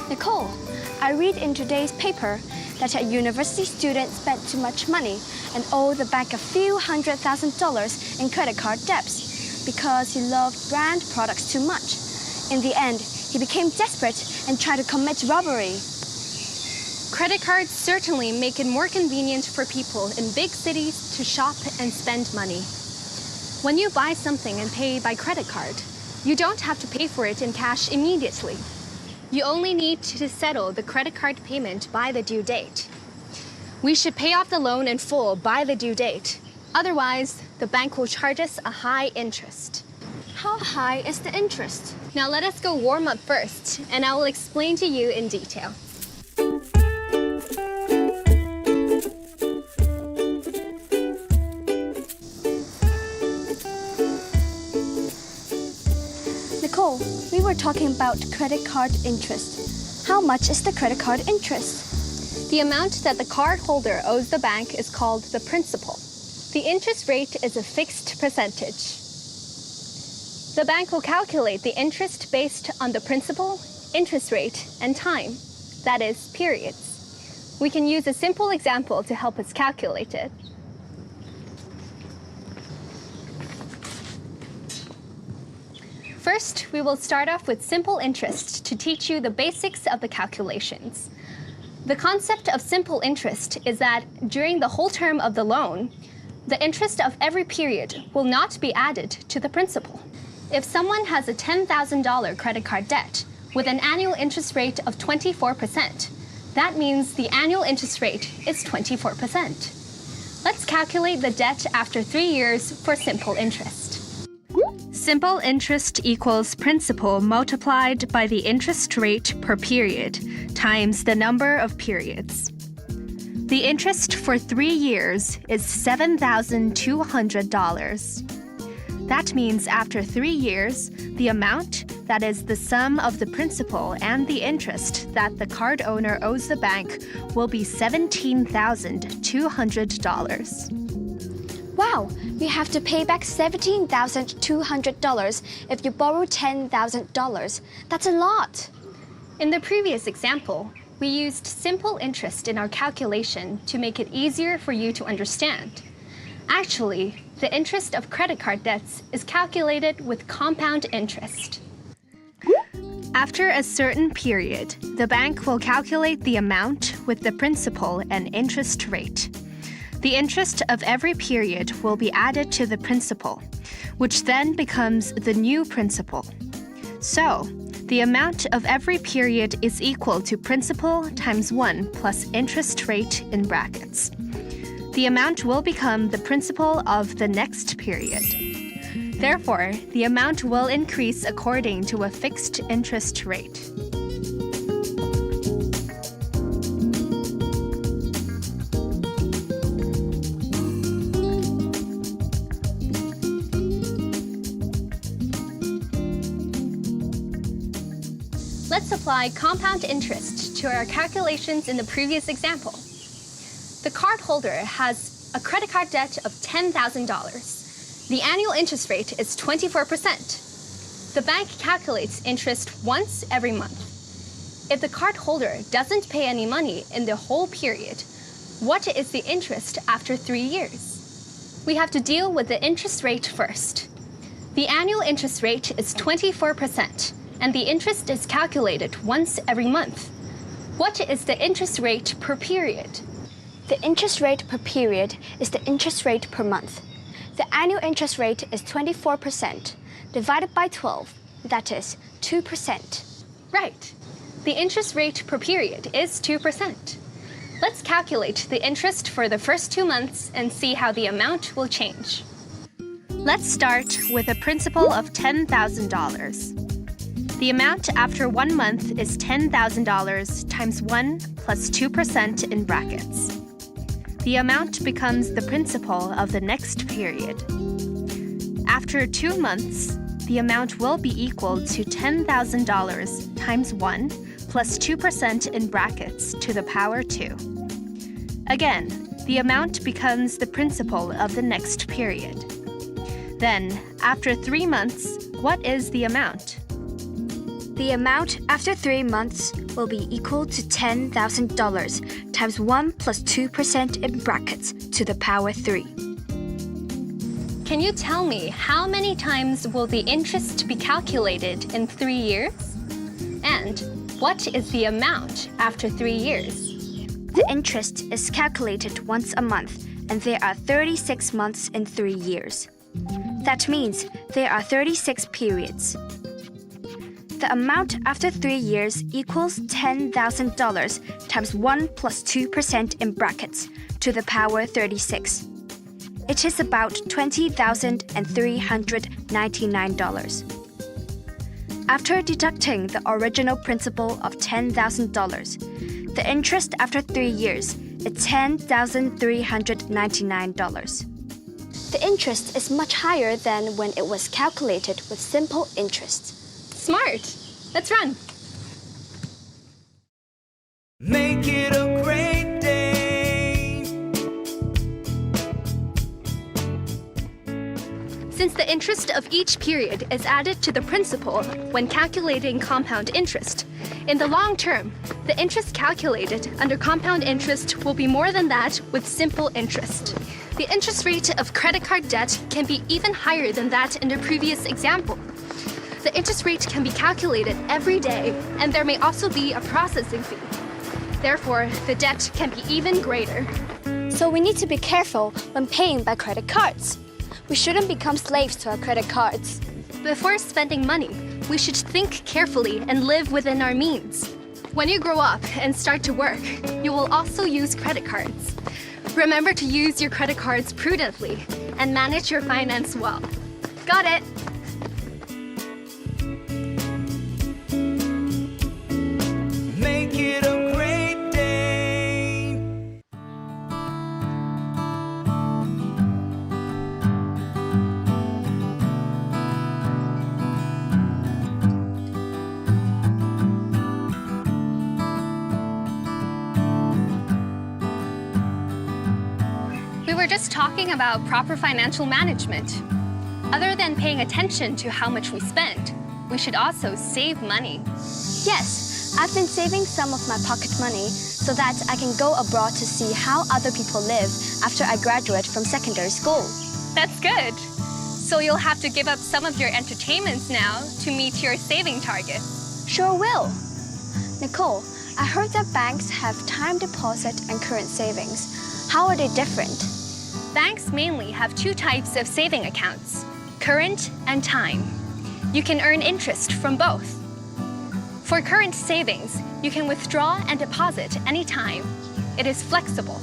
Nicole, I read in today's paper that a university student spent too much money and owed the bank a few $100,000 in credit card debts because he loved brand products too much. In the end, he became desperate and tried to commit robbery. Credit cards certainly make it more convenient for people in big cities to shop and spend money. When you buy something and pay by credit card, you don't have to pay for it in cash immediately. You only need to settle the credit card payment by the due date. We should pay off the loan in full by the due date. Otherwise, the bank will charge us a high interest. How high is the interest? Now let us go warm up first, and I will explain to you in detail. Nicole, we were talking about credit card interest. How much is the credit card interest? The amount that the card holder owes the bank is called the principal. The interest rate is a fixed percentage. The bank will calculate the interest based on the principal, interest rate, and time, that is, periods. We can use a simple example to help us calculate it. First, we will start off with simple interest to teach you the basics of the calculations. The concept of simple interest is that during the whole term of the loan, the interest of every period will not be added to the principal. If someone has a $10,000 credit card debt with an annual interest rate of 24%, that means the annual interest rate is 24%. Let's calculate the debt after 3 years for simple interest. Simple interest equals principal multiplied by the interest rate per period times the number of periods. The interest for 3 years is $7,200. That means after 3 years, the amount, that is the sum of the principal and the interest that the card owner owes the bank, will be $17,200. Wow, you have to pay back $17,200 if you borrow $10,000. That's a lot. In the previous example, we used simple interest in our calculation to make it easier for you to understand. Actually, the interest of credit card debts is calculated with compound interest. After a certain period, the bank will calculate the amount with the principal and interest rate. The interest of every period will be added to the principal, which then becomes the new principal. So, the amount of every period is equal to principal times 1 plus interest rate in brackets. The amount will become the principal of the next period. Therefore, the amount will increase according to a fixed interest rate. Let's apply compound interest to our calculations in the previous example. The card holder has a credit card debt of $10,000. The annual interest rate is 24%. The bank calculates interest once every month. If the card holder doesn't pay any money in the whole period, what is the interest after 3 years? We have to deal with the interest rate first. The annual interest rate is 24%. And the interest is calculated once every month. What is the interest rate per period? The interest rate per period is the interest rate per month. The annual interest rate is 24%, divided by 12, that is 2%. Right. The interest rate per period is 2%. Let's calculate the interest for the first 2 months and see how the amount will change. Let's start with a principal of $10,000. The amount after 1 month is $10,000 times 1 plus 2% in brackets. The amount becomes the principal of the next period. After 2 months, the amount will be equal to $10,000 times 1 plus 2% in brackets to the power 2. Again, the amount becomes the principal of the next period. Then, after 3 months, what is the amount? The amount after 3 months will be equal to $10,000 times 1 plus 2% in brackets to the power 3. Can you tell me how many times will the interest be calculated in 3 years? And what is the amount after 3 years? The interest is calculated once a month, and there are 36 months in 3 years. That means there are 36 periods. The amount after 3 years equals $10,000 times 1 plus 2% in brackets to the power 36. It is about $20,399. After deducting the original principal of $10,000, the interest after 3 years is $10,399. The interest is much higher than when it was calculated with simple interest. Smart! Let's run! Make it a great day. Since the interest of each period is added to the principal when calculating compound interest, in the long term, the interest calculated under compound interest will be more than that with simple interest. The interest rate of credit card debt can be even higher than that in the previous example. The interest rate can be calculated every day, and there may also be a processing fee. Therefore, the debt can be even greater. So we need to be careful when paying by credit cards. We shouldn't become slaves to our credit cards. Before spending money, we should think carefully and live within our means. When you grow up and start to work, you will also use credit cards. Remember to use your credit cards prudently and manage your finance well. Got it! Make it a great day. We were just talking about proper financial management. Other than paying attention to how much we spend, we should also save money. Yes, I've been saving some of my pocket money so that I can go abroad to see how other people live after I graduate from secondary school. That's good. So you'll have to give up some of your entertainments now to meet your saving target. Sure will. Nicole, I heard that banks have time deposit and current savings. How are they different? Banks mainly have 2 types of saving accounts, current and time. You can earn interest from both. For current savings, you can withdraw and deposit anytime. It is flexible.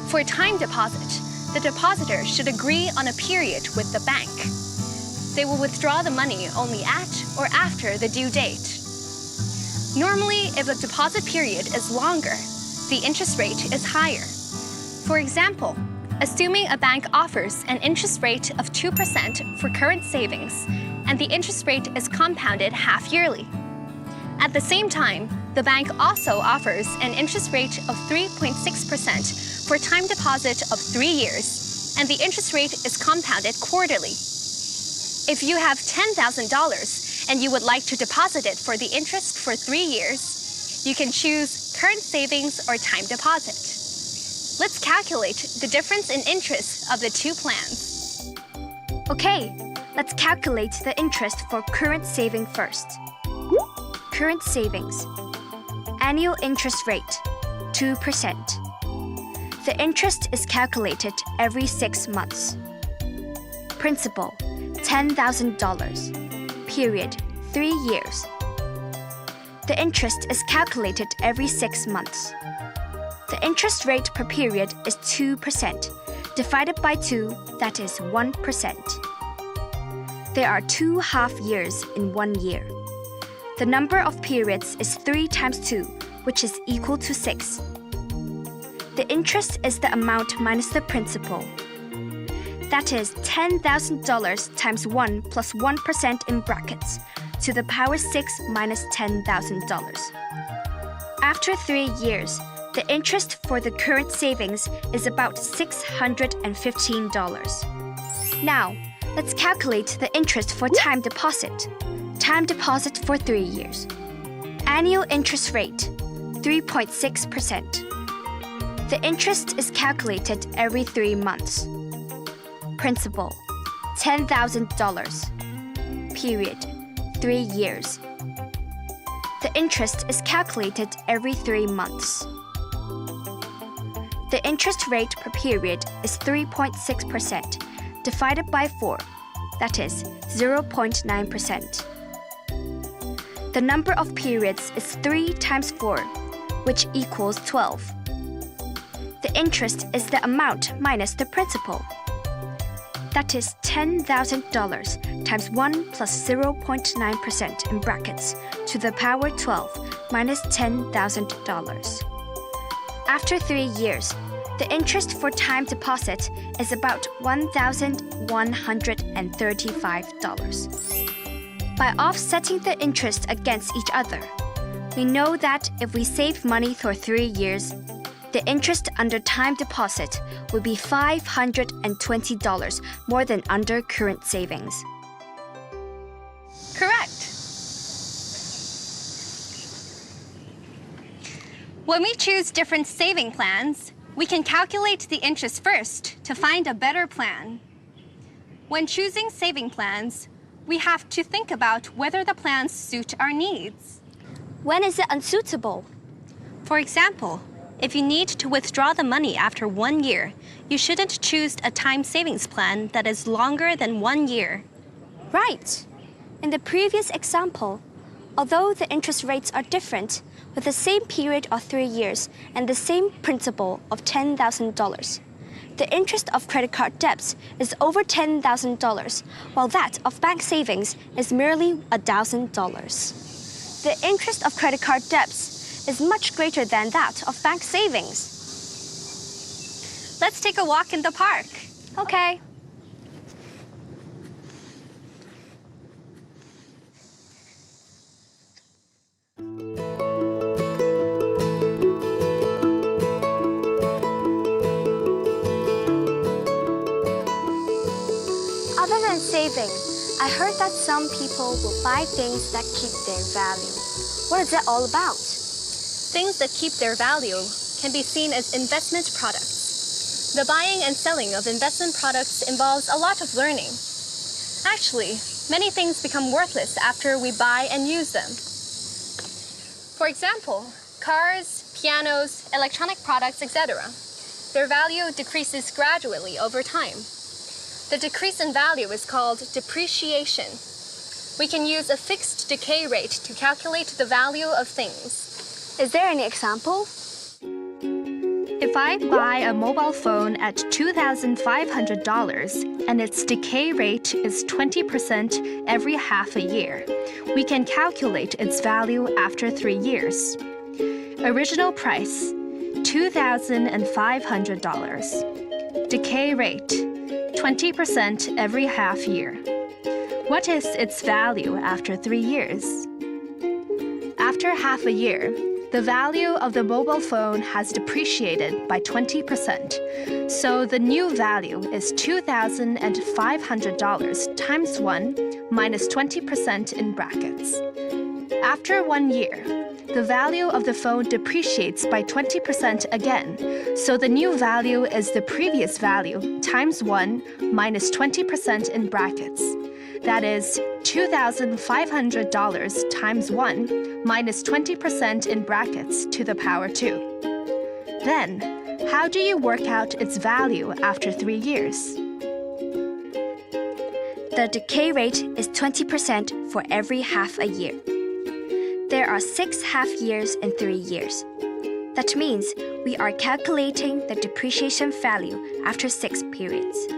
For time deposit, the depositor should agree on a period with the bank. They will withdraw the money only at or after the due date. Normally, if the deposit period is longer, the interest rate is higher. For example, assuming a bank offers an interest rate of 2% for current savings, and the interest rate is compounded half-yearly. At the same time, the bank also offers an interest rate of 3.6% for time deposit of 3 years, and the interest rate is compounded quarterly. If you have $10,000 and you would like to deposit it for the interest for 3 years, you can choose current savings or time deposit. Let's calculate the difference in interest of the 2 plans. Okay, let's calculate the interest for current saving first. Current savings. Annual interest rate, 2%. The interest is calculated every 6 months. Principal, $10,000. Period, 3 years. The interest is calculated every 6 months. The interest rate per period is 2%. Divided by 2, that is 1%. There are 2 half years in 1 year. The number of periods is 3 times 2, which is equal to 6. The interest is the amount minus the principal. That is $10,000 times 1 plus 1% in brackets to the power 6 minus $10,000. After 3 years, the interest for the current savings is about $615. Now, let's calculate the interest for time deposit. Time deposit for 3 years. Annual interest rate, 3.6%. The interest is calculated every 3 months. Principal, $10,000. Period, 3 years. The interest is calculated every 3 months. The interest rate per period is 3.6% divided by 4, that is 0.9%. The number of periods is 3 times 4, which equals 12. The interest is the amount minus the principal. That is $10,000 times 1 plus 0.9% in brackets to the power 12 minus $10,000. After 3 years, the interest for time deposit is about $1,135. By offsetting the interest against each other, we know that if we save money for 3 years, the interest under time deposit would be $520 more than under current savings. Correct. When we choose different saving plans, we can calculate the interest first to find a better plan. When choosing saving plans, we have to think about whether the plans suit our needs. When is it unsuitable? For example, if you need to withdraw the money after 1 year, you shouldn't choose a time savings plan that is longer than 1 year. Right. In the previous example, although the interest rates are different, with the same period of 3 years and the same principal of $10,000, the interest of credit card debts is over $10,000, while that of bank savings is merely $1,000. The interest of credit card debts is much greater than that of bank savings. Let's take a walk in the park. Okay. Other than saving, I heard that some people will buy things that keep their value. What is that all about? Things that keep their value can be seen as investment products. The buying and selling of investment products involves a lot of learning. Actually, many things become worthless after we buy and use them. For example, cars, pianos, electronic products, etc. Their value decreases gradually over time. The decrease in value is called depreciation. We can use a fixed decay rate to calculate the value of things. Is there any example? If I buy a mobile phone at $2,500 and its decay rate is 20% every half a year, we can calculate its value after 3 years. Original price, $2,500. Decay rate, 20% every half year. What is its value after 3 years? After half a year, the value of the mobile phone has depreciated by 20%, so the new value is $2,500 times 1 minus 20% in brackets. After 1 year, the value of the phone depreciates by 20% again, so the new value is the previous value times 1 minus 20% in brackets. That is $2,500 times 1 minus 20% in brackets to the power 2. Then, how do you work out its value after 3 years? The decay rate is 20% for every half a year. There are 6 half years and 3 years. That means we are calculating the depreciation value after 6 periods.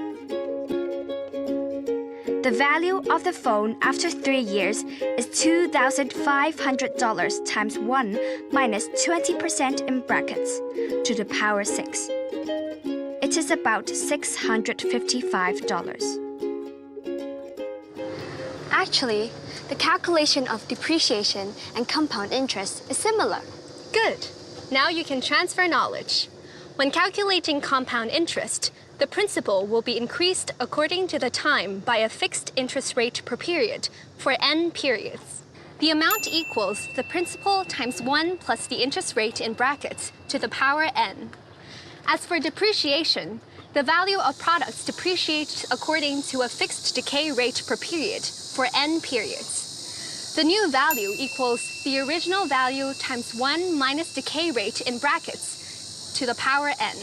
The value of the phone after 3 years is $2,500 times 1 minus 20% in brackets to the power 6. it is about $655. Actually, the calculation of depreciation and compound interest is similar. Good. Now you can transfer knowledge. When calculating compound interest, the principal will be increased according to the time by a fixed interest rate per period for n periods. The amount equals the principal times 1 plus the interest rate in brackets to the power n. As for depreciation, the value of products depreciates according to a fixed decay rate per period for n periods. The new value equals the original value times 1 minus decay rate in brackets to the power n.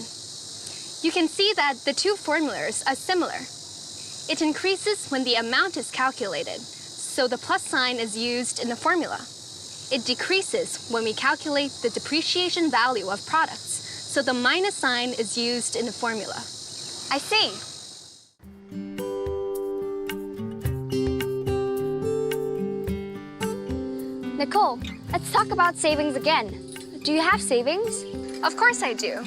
You can see that the two formulas are similar. It increases when the amount is calculated, so the plus sign is used in the formula. It decreases when we calculate the depreciation value of products, so the minus sign is used in the formula. I see. Nicole, let's talk about savings again. Do you have savings? Of course I do.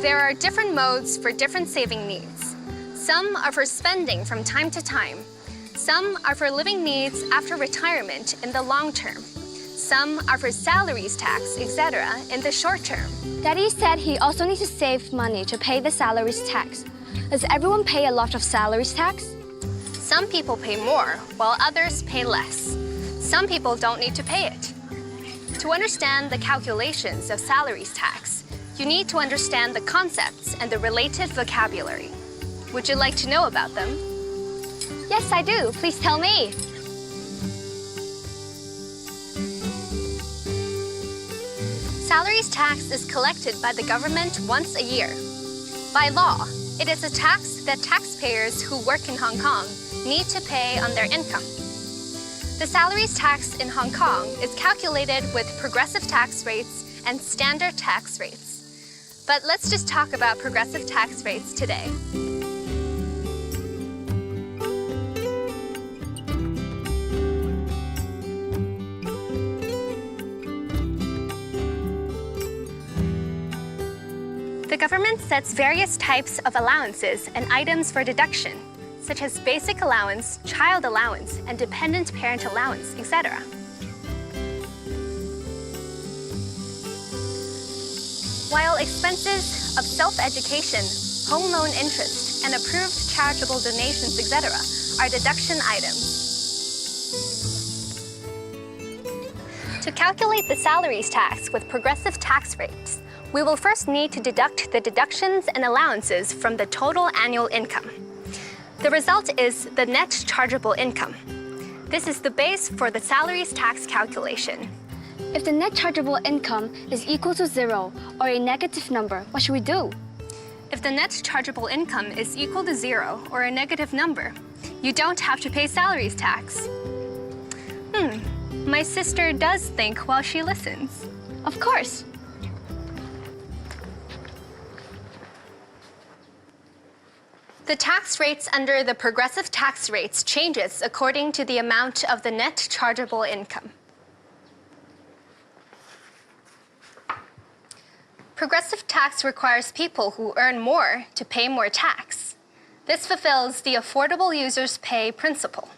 There are different modes for different saving needs. Some are for spending from time to time. Some are for living needs after retirement in the long term. Some are for salaries tax, etc. in the short term. Daddy said he also needs to save money to pay the salaries tax. Does everyone pay a lot of salaries tax? Some people pay more, while others pay less. Some people don't need to pay it. To understand the calculations of salaries tax, you need to understand the concepts and the related vocabulary. Would you like to know about them? Yes, I do. Please tell me. Salaries tax is collected by the government once a year. By law, it is a tax that taxpayers who work in Hong Kong need to pay on their income. The salaries tax in Hong Kong is calculated with progressive tax rates and standard tax rates. But let's just talk about progressive tax rates today. The government sets various types of allowances and items for deduction, such as basic allowance, child allowance, and dependent parent allowance, etc. While expenses of self-education, home loan interest, and approved charitable donations, etc. are deduction items. To calculate the salaries tax with progressive tax rates, we will first need to deduct the deductions and allowances from the total annual income. The result is the net chargeable income. This is the base for the salaries tax calculation. If the net chargeable income is equal to 0 or a negative number, what should we do? If the net chargeable income is equal to 0 or a negative number, you don't have to pay salaries tax. My sister does think while she listens. Of course. The tax rates under the progressive tax rates changes according to the amount of the net chargeable income. Progressive tax requires people who earn more to pay more tax. This fulfills the affordable users pay principle.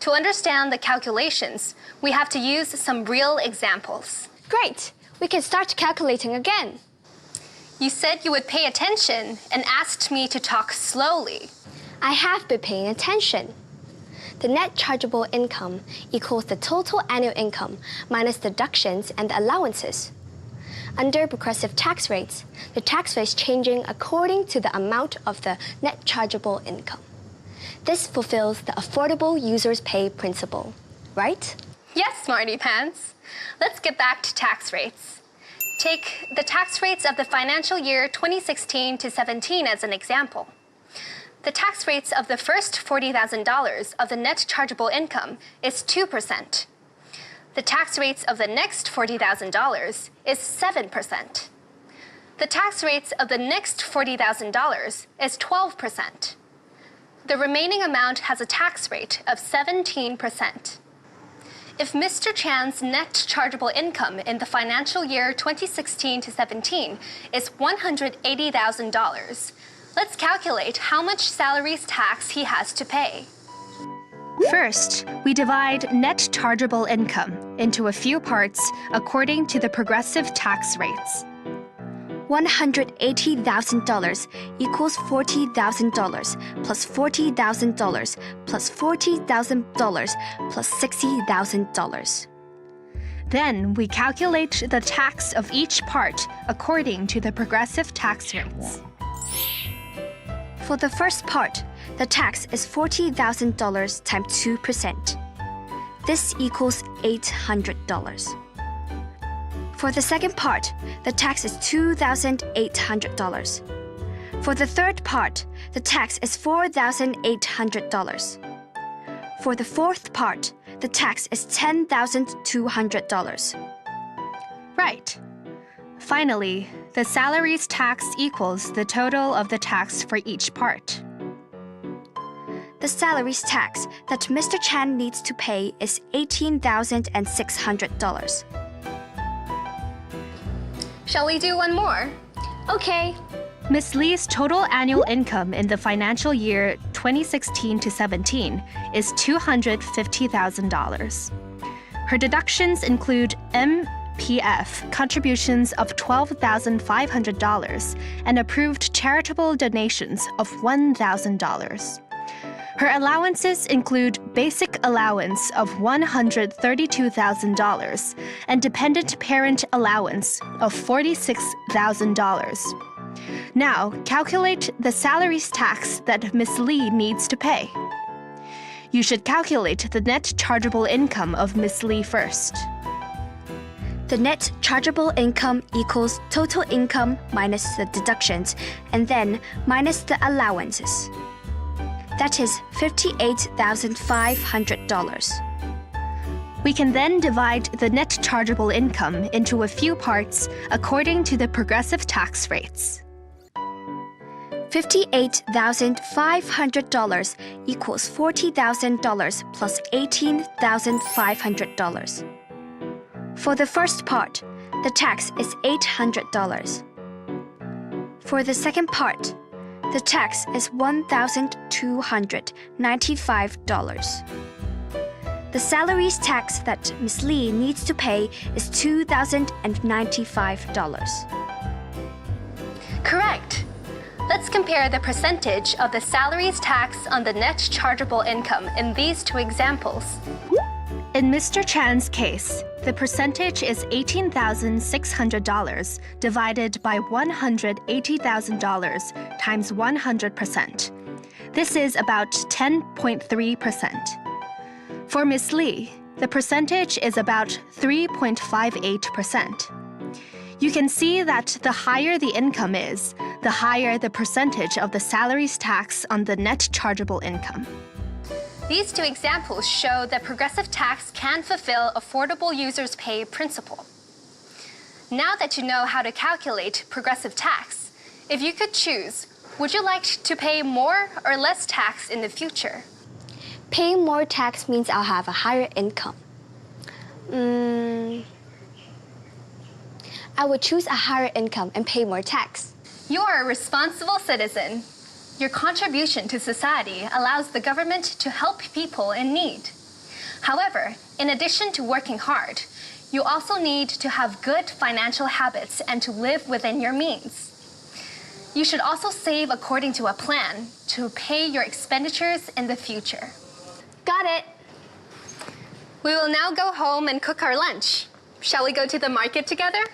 To understand the calculations, we have to use some real examples. Great. We can start calculating again. You said you would pay attention and asked me to talk slowly. I have been paying attention. The net chargeable income equals the total annual income minus deductions and allowances. Under progressive tax rates, the tax rate is changing according to the amount of the net chargeable income. This fulfills the affordable users pay principle, right? Yes, Smarty Pants. Let's get back to tax rates. Take the tax rates of the financial year 2016 to 17 as an example. The tax rates of the first $40,000 of the net chargeable income is 2%. The tax rates of the next $40,000 is 7%. The tax rates of the next $40,000 is 12%. The remaining amount has a tax rate of 17%. If Mr. Chan's net chargeable income in the financial year 2016 to 17 is $180,000, Let's calculate how much salaries tax he has to pay. First, we divide net chargeable income into a few parts according to the progressive tax rates. $180,000 equals $40,000 plus $40,000 plus $40,000 plus $60,000. Then we calculate the tax of each part according to the progressive tax rates. For the first part, the tax is $40,000 times 2%. This equals $800. For the second part, the tax is $2,800. For the third part, the tax is $4,800. For the fourth part, the tax is $10,200. Right. Finally, the salaries tax equals the total of the tax for each part. The salaries tax that Mr. Chan needs to pay is $18,600. Shall we do one more? Okay. Ms. Lee's total annual income in the financial year 2016 to 17 is $250,000. Her deductions include MPF contributions of $12,500 and approved charitable donations of $1,000. Her allowances include basic allowance of $132,000 and dependent parent allowance of $46,000. Now, calculate the salaries tax that Ms. Lee needs to pay. You should calculate the net chargeable income of Ms. Lee first. The net chargeable income equals total income minus the deductions and then minus the allowances. That is $58,500. We can then divide the net chargeable income into a few parts according to the progressive tax rates. $58,500 equals $40,000 plus $18,500. For the first part, the tax is $800. For the second part, the tax is $1,295. The salaries tax that Ms. Lee needs to pay is $2,095. Correct. Let's compare the percentage of the salaries tax on the net chargeable income in these two examples. In Mr. Chan's case, the percentage is $18,600 divided by $180,000 times 100%. This is about 10.3%. For Ms. Lee, the percentage is about 3.58%. You can see that the higher the income is, the higher the percentage of the salaries tax on the net chargeable income. These two examples show that progressive tax can fulfill affordable users pay principle. Now that you know how to calculate progressive tax, if you could choose, would you like to pay more or less tax in the future? Paying more tax means I'll have a higher income. I would choose a higher income and pay more tax. You are a responsible citizen. Your contribution to society allows the government to help people in need. However, in addition to working hard, you also need to have good financial habits and to live within your means. You should also save according to a plan to pay your expenditures in the future. Got it. We will now go home and cook our lunch. Shall we go to the market together?